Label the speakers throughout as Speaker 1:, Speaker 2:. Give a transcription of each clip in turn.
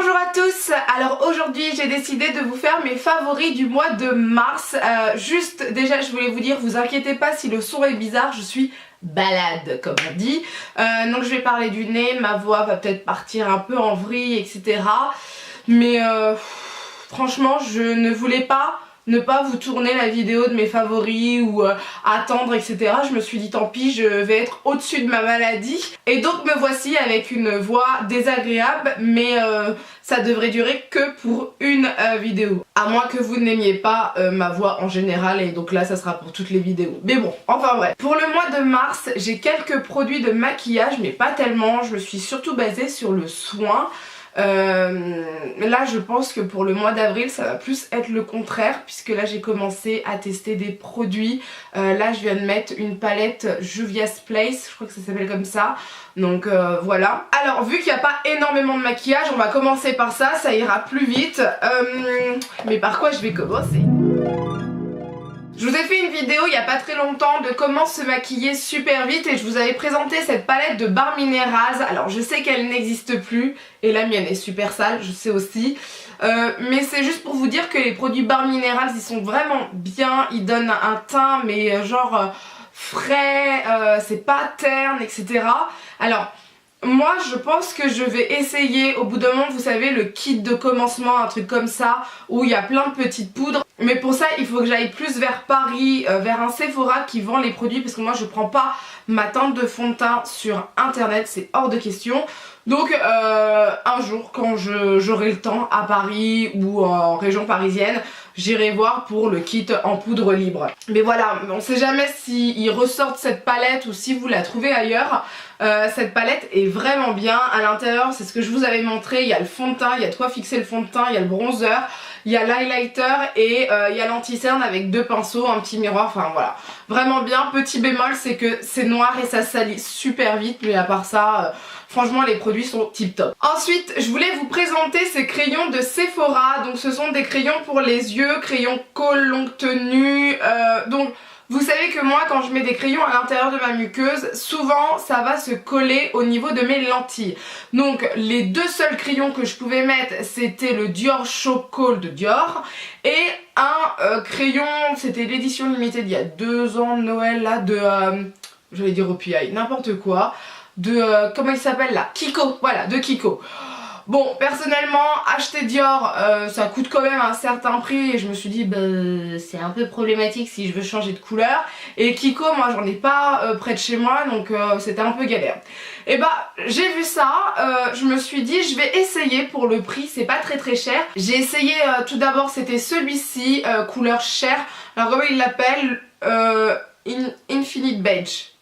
Speaker 1: Bonjour à tous, alors aujourd'hui j'ai décidé de vous faire mes favoris du mois de mars. Juste déjà je voulais vous dire, vous inquiétez pas si le son est bizarre, je suis balade comme on dit. Donc je vais parler du nez, ma voix va peut-être partir un peu en vrille etc. Mais franchement je ne voulais pas ne pas vous tourner la vidéo de mes favoris ou attendre etc. Je me suis dit tant pis, je vais être au-dessus de ma maladie. Et donc me voici avec une voix désagréable, mais ça devrait durer que pour une vidéo. À moins que vous n'aimiez pas ma voix en général, et donc là ça sera pour toutes les vidéos. Mais bon, enfin bref. Pour le mois de mars, j'ai quelques produits de maquillage, mais pas tellement. Je me suis surtout basée sur le soin. Là je pense que pour le mois d'avril ça va plus être le contraire, puisque là j'ai commencé à tester des produits. Là je viens de mettre une palette Juvia's Place, je crois que ça s'appelle comme ça. Donc voilà. Alors vu qu'il n'y a pas énormément de maquillage, on va commencer par ça, ça ira plus vite. Mais par quoi je vais commencer ? Je vous ai fait une vidéo il n'y a pas très longtemps de comment se maquiller super vite, et je vous avais présenté cette palette de Bar Minerals. Alors je sais qu'elle n'existe plus et la mienne est super sale, je sais aussi. Mais c'est juste pour vous dire que les produits Bar Minerals ils sont vraiment bien, ils donnent un teint mais genre frais, c'est pas terne etc. Alors moi je pense que je vais essayer au bout d'un moment, vous savez, le kit de commencement, un truc comme ça où il y a plein de petites poudres. Mais pour ça il faut que j'aille plus vers Paris, vers un Sephora qui vend les produits, parce que moi je prends pas ma teinte de fond de teint sur internet, c'est hors de question. Donc un jour quand j'aurai le temps à Paris ou en région parisienne, j'irai voir pour le kit en poudre libre. Mais voilà, on sait jamais s'ils ressortent cette palette ou si vous la trouvez ailleurs. Cette palette est vraiment bien. À l'intérieur, c'est ce que je vous avais montré, il y a le fond de teint, il y a de quoi fixer le fond de teint, il y a le bronzer, il y a l'highlighter et il y a l'anti-cerne avec deux pinceaux, un petit miroir, enfin voilà. Vraiment bien. Petit bémol, c'est que c'est noir et ça salit super vite, mais à part ça... franchement les produits sont tip top. Ensuite je voulais vous présenter ces crayons de Sephora. Donc ce sont des crayons pour les yeux, crayons colle longue tenue. Donc vous savez que moi quand je mets des crayons à l'intérieur de ma muqueuse, souvent ça va se coller au niveau de mes lentilles. Donc les deux seuls crayons que je pouvais mettre, c'était le Dior Show Kohl de Dior et un crayon, c'était l'édition limitée d'il y a 2 ans de Noël là, de j'allais dire Opiaille, n'importe quoi, de comment il s'appelle là, Kiko, voilà, de Kiko. Bon, personnellement, acheter Dior, ça coûte quand même un certain prix, et je me suis dit, bah, c'est un peu problématique si je veux changer de couleur. Et Kiko, moi j'en ai pas près de chez moi, donc c'était un peu galère. Et bah, j'ai vu ça, je me suis dit, je vais essayer pour le prix, c'est pas très cher. J'ai essayé, tout d'abord, c'était celui-ci, couleur chair. Alors comment il l'appelle, Infinite Beige.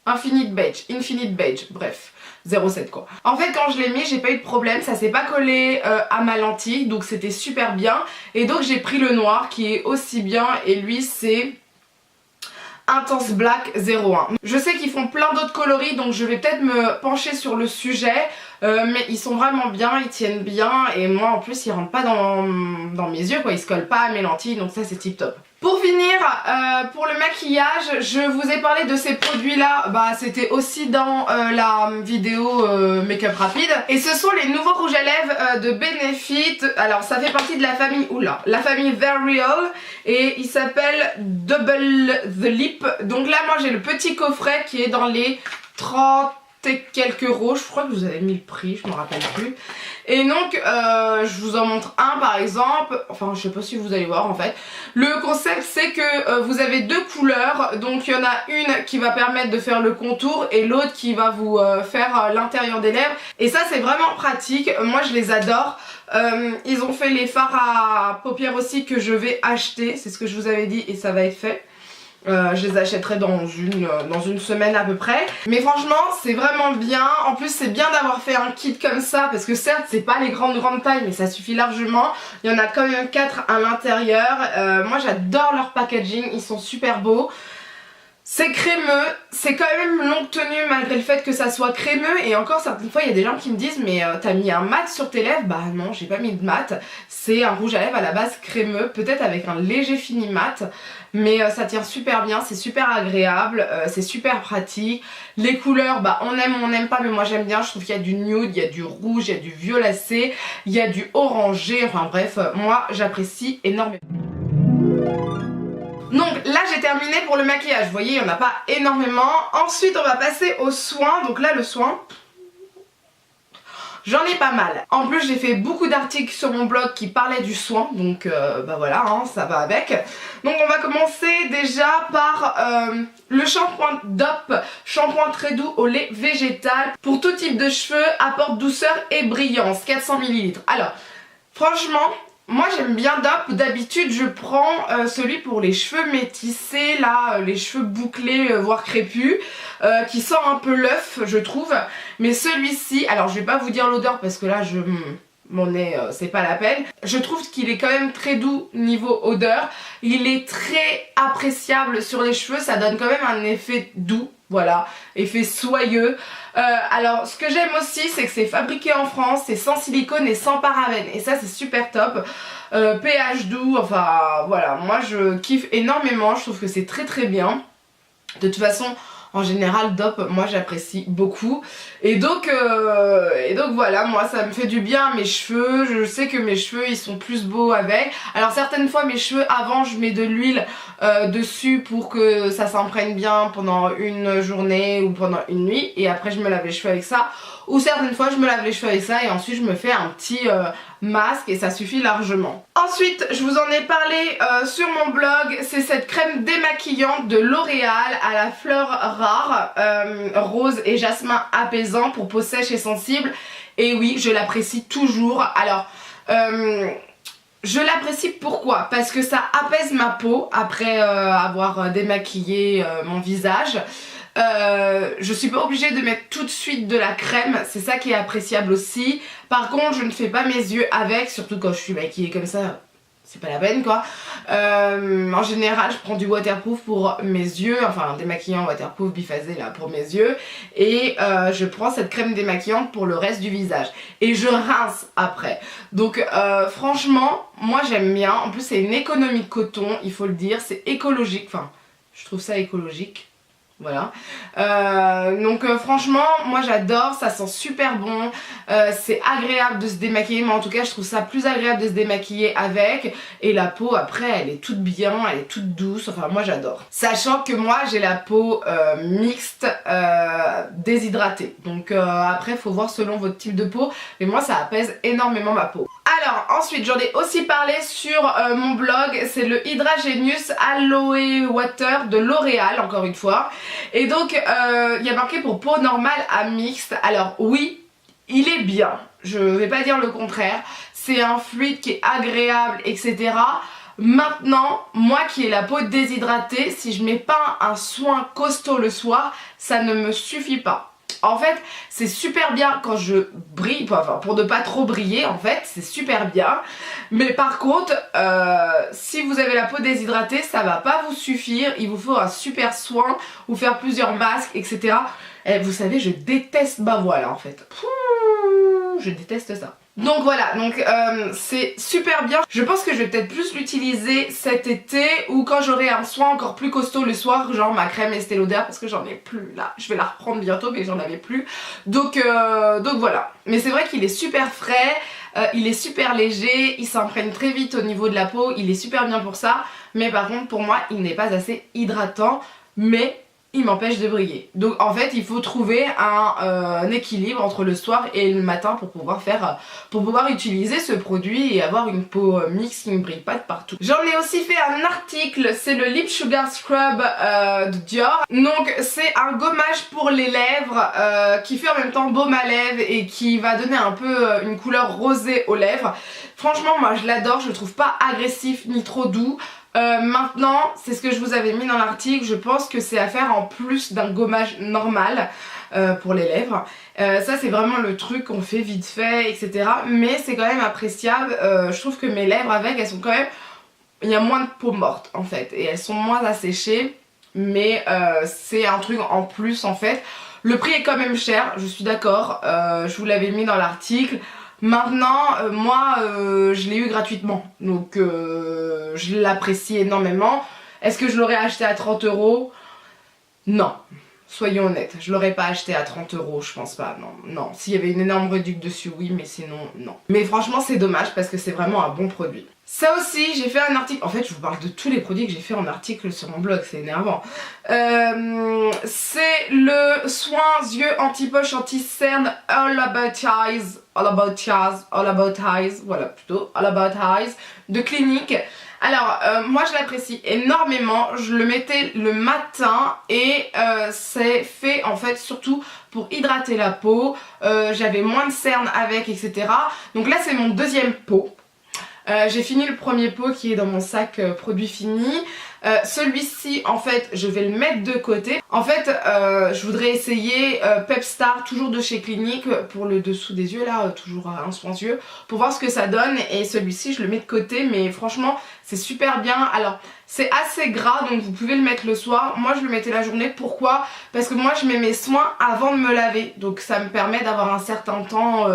Speaker 1: Infinite Beige, bref, 07 quoi. En fait quand je l'ai mis j'ai pas eu de problème, ça s'est pas collé à ma lentille, donc c'était super bien. Et donc j'ai pris le noir qui est aussi bien, et lui c'est Intense Black 01. Je sais qu'ils font plein d'autres coloris, donc je vais peut-être me pencher sur le sujet, mais ils sont vraiment bien, ils tiennent bien, et moi en plus ils rentrent pas dans mes yeux quoi, ils se collent pas à mes lentilles, donc ça c'est tip top. Pour finir, pour le maquillage, je vous ai parlé de ces produits là, bah c'était aussi dans la vidéo make-up rapide. Et ce sont les nouveaux rouges à lèvres de Benefit. Alors ça fait partie de la famille, oula, la famille Very Real, et il s'appelle Double the Lip. Donc là moi j'ai le petit coffret qui est dans les 30 et quelques euros, je crois que vous avez mis le prix, je me rappelle plus. Et donc je vous en montre un par exemple, enfin je sais pas si vous allez voir en fait. Le concept c'est que vous avez deux couleurs, donc il y en a une qui va permettre de faire le contour et l'autre qui va vous faire l'intérieur des lèvres. Et ça c'est vraiment pratique, moi je les adore. Ils ont fait les fards à paupières aussi que je vais acheter, c'est ce que je vous avais dit, et ça va être fait. Je les achèterai dans une semaine à peu près. Mais franchement c'est vraiment bien. En plus c'est bien d'avoir fait un kit comme ça, parce que certes c'est pas les grandes tailles, mais ça suffit largement. Il y en a quand même 4 à l'intérieur. Moi j'adore leur packaging, ils sont super beaux. C'est crémeux, c'est quand même longue tenue malgré le fait que ça soit crémeux. Et encore certaines fois il y a des gens qui me disent mais t'as mis un mat sur tes lèvres? Bah non, j'ai pas mis de mat. C'est un rouge à lèvres à la base crémeux, peut-être avec un léger fini mat. Mais ça tient super bien, c'est super agréable, c'est super pratique. Les couleurs, bah on aime ou on n'aime pas, mais moi j'aime bien. Je trouve qu'il y a du nude, il y a du rouge, il y a du violacé, il y a du orangé. Enfin bref, moi j'apprécie énormément. Donc là j'ai terminé pour le maquillage, vous voyez il n'y en a pas énormément. Ensuite on va passer aux soins, donc là le soin, j'en ai pas mal. En plus j'ai fait beaucoup d'articles sur mon blog qui parlaient du soin, donc bah voilà, hein, ça va avec. Donc on va commencer déjà par le shampoing DOP, shampoing très doux au lait végétal. Pour tout type de cheveux, apporte douceur et brillance, 400 ml. Alors franchement, moi j'aime bien DOP, d'habitude je prends celui pour les cheveux métissés, là, les cheveux bouclés, voire crépus, qui sent un peu l'œuf je trouve, mais celui-ci, alors je vais pas vous dire l'odeur parce que là mon nez c'est pas la peine, je trouve qu'il est quand même très doux niveau odeur, il est très appréciable sur les cheveux, ça donne quand même un effet doux, voilà, effet soyeux. Alors ce que j'aime aussi c'est que c'est fabriqué en France, c'est sans silicone et sans parabènes et ça c'est super top. pH doux, enfin voilà, moi je kiffe énormément, je trouve que c'est très très bien. De toute façon en général DOP moi j'apprécie beaucoup et donc voilà, moi ça me fait du bien à mes cheveux, je sais que mes cheveux ils sont plus beaux avec. Alors certaines fois mes cheveux avant je mets de l'huile dessus pour que ça s'imprègne bien pendant une journée ou pendant une nuit et après je me lave les cheveux avec ça, ou certaines fois je me lave les cheveux avec ça et ensuite je me fais un petit masque et ça suffit largement. Ensuite je vous en ai parlé sur mon blog, c'est cette crème démaquillante de L'Oréal à la fleur rare, rose et jasmin apaisant pour peau sèche et sensible, et oui je l'apprécie toujours. Alors je l'apprécie pourquoi? Parce que ça apaise ma peau après avoir démaquillé mon visage. Je suis pas obligée de mettre tout de suite de la crème, c'est ça qui est appréciable aussi. Par contre je ne fais pas mes yeux avec, surtout quand je suis maquillée comme ça, c'est pas la peine quoi. En général je prends du waterproof pour mes yeux, enfin un démaquillant waterproof biphasé là pour mes yeux, et je prends cette crème démaquillante pour le reste du visage et je rince après. Donc franchement moi j'aime bien, en plus c'est une économie de coton, il faut le dire, c'est écologique, enfin je trouve ça écologique. Voilà, donc franchement moi j'adore, ça sent super bon, c'est agréable de se démaquiller, mais en tout cas je trouve ça plus agréable de se démaquiller avec, et la peau après elle est toute bien, elle est toute douce, enfin moi j'adore. Sachant que moi j'ai la peau mixte déshydratée, donc après faut voir selon votre type de peau, mais moi ça apaise énormément ma peau. Alors ensuite j'en ai aussi parlé sur mon blog, c'est le Hydra Genius Aloe Water de L'Oréal encore une fois. Et donc il y a marqué pour peau normale à mixte. Alors oui, il est bien, je vais pas dire le contraire, c'est un fluide qui est agréable etc. Maintenant, moi qui ai la peau déshydratée, si je mets pas un soin costaud le soir, ça ne me suffit pas. En fait c'est super bien quand je brille, enfin pour ne pas trop briller en fait, c'est super bien. Mais par contre si vous avez la peau déshydratée ça va pas vous suffire, il vous faut un super soin ou faire plusieurs masques etc. Et vous savez je déteste ma voile en fait, je déteste ça. Donc voilà, donc c'est super bien. Je pense que je vais peut-être plus l'utiliser cet été ou quand j'aurai un soin encore plus costaud le soir, genre ma crème Estée Lauder, parce que j'en ai plus là. Je vais la reprendre bientôt mais j'en avais plus. Donc voilà. Mais c'est vrai qu'il est super frais, il est super léger, il s'imprègne très vite au niveau de la peau, il est super bien pour ça. Mais par contre pour moi il n'est pas assez hydratant, mais il m'empêche de briller. Donc en fait il faut trouver un équilibre entre le soir et le matin pour pouvoir utiliser ce produit et avoir une peau mixte qui ne brille pas de partout. J'en ai aussi fait un article, c'est le Lip Sugar Scrub de Dior. Donc c'est un gommage pour les lèvres qui fait en même temps baume à lèvres et qui va donner un peu une couleur rosée aux lèvres. Franchement moi je l'adore, je le trouve pas agressif ni trop doux. Maintenant, c'est ce que je vous avais mis dans l'article, je pense que c'est à faire en plus d'un gommage normal pour les lèvres. Ça c'est vraiment le truc qu'on fait vite fait etc. Mais c'est quand même appréciable, je trouve que mes lèvres avec elles sont quand même... Il y a moins de peau morte en fait et elles sont moins asséchées. mais c'est un truc en plus en fait. Le prix est quand même cher, je suis d'accord, je vous l'avais mis dans l'article. Maintenant, moi, je l'ai eu gratuitement, donc je l'apprécie énormément. Est-ce que je l'aurais acheté à 30 €? Non. Soyons honnêtes, je l'aurais pas acheté à 30 €, je pense pas, non, non. S'il y avait une énorme réduction dessus, oui, mais sinon, non. Mais franchement, c'est dommage parce que c'est vraiment un bon produit. Ça aussi, j'ai fait un article, en fait, je vous parle de tous les produits que j'ai fait en article sur mon blog, c'est énervant. C'est le soin yeux anti-poche, anti-cerne, All About Eyes, voilà plutôt, All About Eyes, de Clinique. Alors moi je l'apprécie énormément, je le mettais le matin et c'est fait en fait surtout pour hydrater la peau, j'avais moins de cernes avec etc. Donc là c'est mon deuxième pot. J'ai fini le premier pot qui est dans mon sac produit fini. Celui-ci en fait je vais le mettre de côté. En fait je voudrais essayer Pepstar toujours de chez Clinique pour le dessous des yeux là, toujours un soin yeux, pour voir ce que ça donne. Et celui-ci je le mets de côté mais franchement c'est super bien. Alors c'est assez gras donc vous pouvez le mettre le soir. Moi je le mettais la journée, pourquoi? Parce que moi je mets mes soins avant de me laver, donc ça me permet d'avoir un certain temps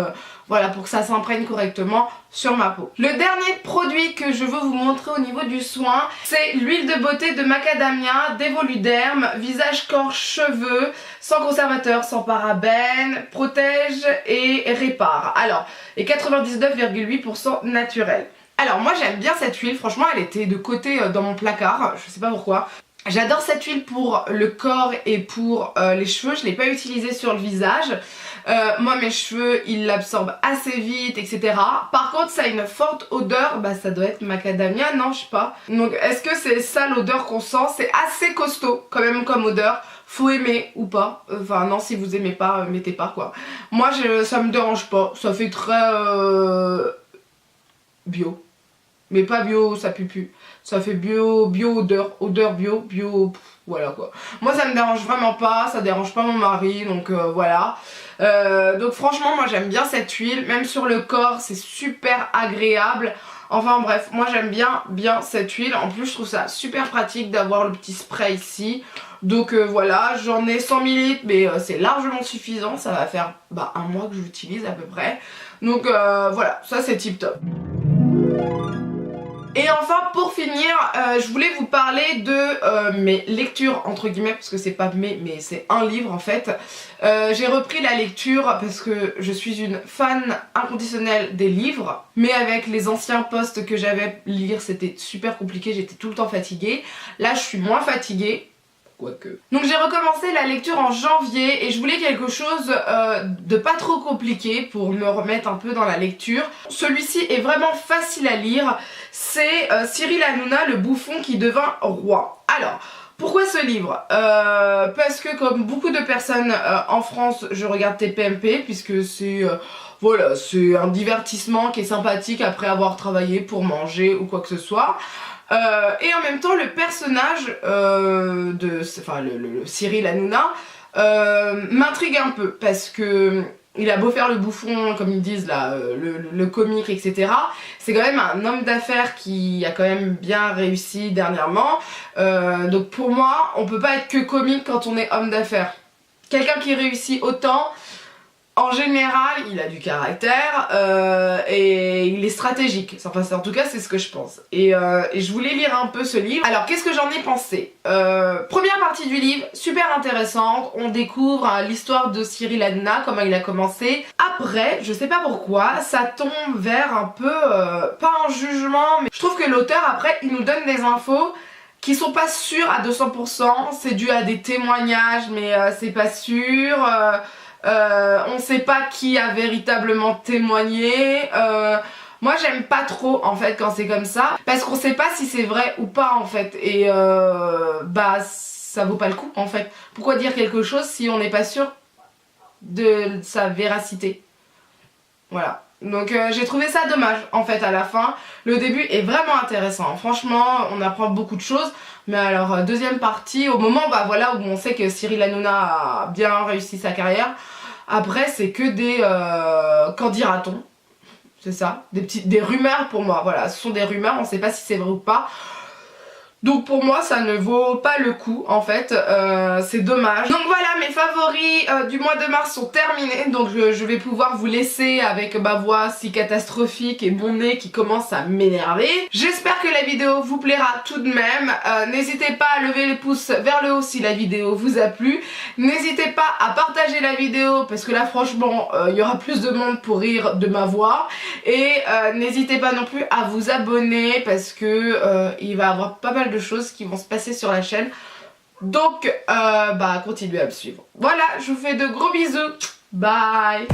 Speaker 1: voilà, pour que ça s'imprègne correctement sur ma peau. Le dernier produit que je veux vous montrer au niveau du soin, c'est l'huile de beauté de Macadamia d'Evoluderm, visage, corps, cheveux, sans conservateur, sans parabènes, protège et répare. Alors, et 99,8% naturel. Alors moi j'aime bien cette huile, franchement elle était de côté dans mon placard, je sais pas pourquoi. J'adore cette huile pour le corps et pour les cheveux, je l'ai pas utilisée sur le visage. Moi mes cheveux ils l'absorbent assez vite etc. Par contre ça a une forte odeur, bah ça doit être macadamia, non je sais pas. Donc est-ce que c'est ça l'odeur qu'on sent? C'est assez costaud quand même comme odeur. Faut aimer ou pas, enfin non si vous aimez pas, mettez pas quoi. Moi ça me dérange pas, ça fait très bio. Mais pas bio, ça pue plus. Ça fait bio, odeur bio, voilà quoi. Moi ça me dérange vraiment pas, ça dérange pas mon mari, donc voilà. Donc franchement moi j'aime bien cette huile, même sur le corps c'est super agréable. Enfin bref, moi j'aime bien cette huile. En plus je trouve ça super pratique d'avoir le petit spray ici. Donc voilà, j'en ai 100 ml mais c'est largement suffisant. Ça va faire un mois que je l'utilise à peu près. Donc voilà, ça c'est tip top. Et enfin pour finir, je voulais vous parler de mes lectures entre guillemets, parce que c'est pas mais c'est un livre en fait. J'ai repris la lecture parce que je suis une fan inconditionnelle des livres, mais avec les anciens posts que j'avais, lire c'était super compliqué, j'étais tout le temps fatiguée. Là je suis moins fatiguée. Quoique. Donc j'ai recommencé la lecture en janvier et je voulais quelque chose de pas trop compliqué pour me remettre un peu dans la lecture. Celui-ci est vraiment facile à lire, c'est Cyril Hanouna, le bouffon qui devint roi. Alors, pourquoi ce livre? Parce que comme beaucoup de personnes en France, je regarde TPMP puisque c'est... voilà, c'est un divertissement qui est sympathique après avoir travaillé pour manger ou quoi que ce soit. Et en même temps le personnage le Cyril Hanouna m'intrigue un peu parce que il a beau faire le bouffon comme ils disent là, le comique etc. C'est quand même un homme d'affaires qui a quand même bien réussi dernièrement. Donc pour moi on peut pas être que comique quand on est homme d'affaires. Quelqu'un qui réussit autant, en général, il a du caractère et il est stratégique. Enfin, en tout cas, c'est ce que je pense. Et je voulais lire un peu ce livre. Alors, qu'est-ce que j'en ai pensé? Première partie du livre, super intéressante. On découvre l'histoire de Cyril Hanouna, comment il a commencé. Après, je sais pas pourquoi, ça tombe vers un peu, pas un jugement, mais je trouve que l'auteur, après, il nous donne des infos qui sont pas sûres à 200%. C'est dû à des témoignages, mais c'est pas sûr. On sait pas qui a véritablement témoigné. Moi j'aime pas trop en fait quand c'est comme ça, parce qu'on sait pas si c'est vrai ou pas en fait. Et ça vaut pas le coup en fait. Pourquoi dire quelque chose si on n'est pas sûr de sa véracité? Voilà. Donc j'ai trouvé ça dommage en fait à la fin. Le début est vraiment intéressant, franchement on apprend beaucoup de choses. Mais alors deuxième partie, au moment voilà, où on sait que Cyril Hanouna a bien réussi sa carrière, après c'est que des qu'en dira-t-on, c'est ça, des rumeurs pour moi, voilà, ce sont des rumeurs, on sait pas si c'est vrai ou pas. Donc pour moi ça ne vaut pas le coup en fait, c'est dommage. Donc voilà, mes favoris du mois de mars sont terminés. Donc je vais pouvoir vous laisser avec ma voix si catastrophique et mon nez qui commence à m'énerver. J'espère que la vidéo vous plaira tout de même. N'hésitez pas à lever les pouces vers le haut si la vidéo vous a plu. N'hésitez pas à partager la vidéo parce que là franchement il y aura plus de monde pour rire de ma voix. Et n'hésitez pas non plus à vous abonner parce que il va y avoir pas mal de choses qui vont se passer sur la chaîne. Donc bah continuez à me suivre. Voilà, je vous fais de gros bisous. Bye.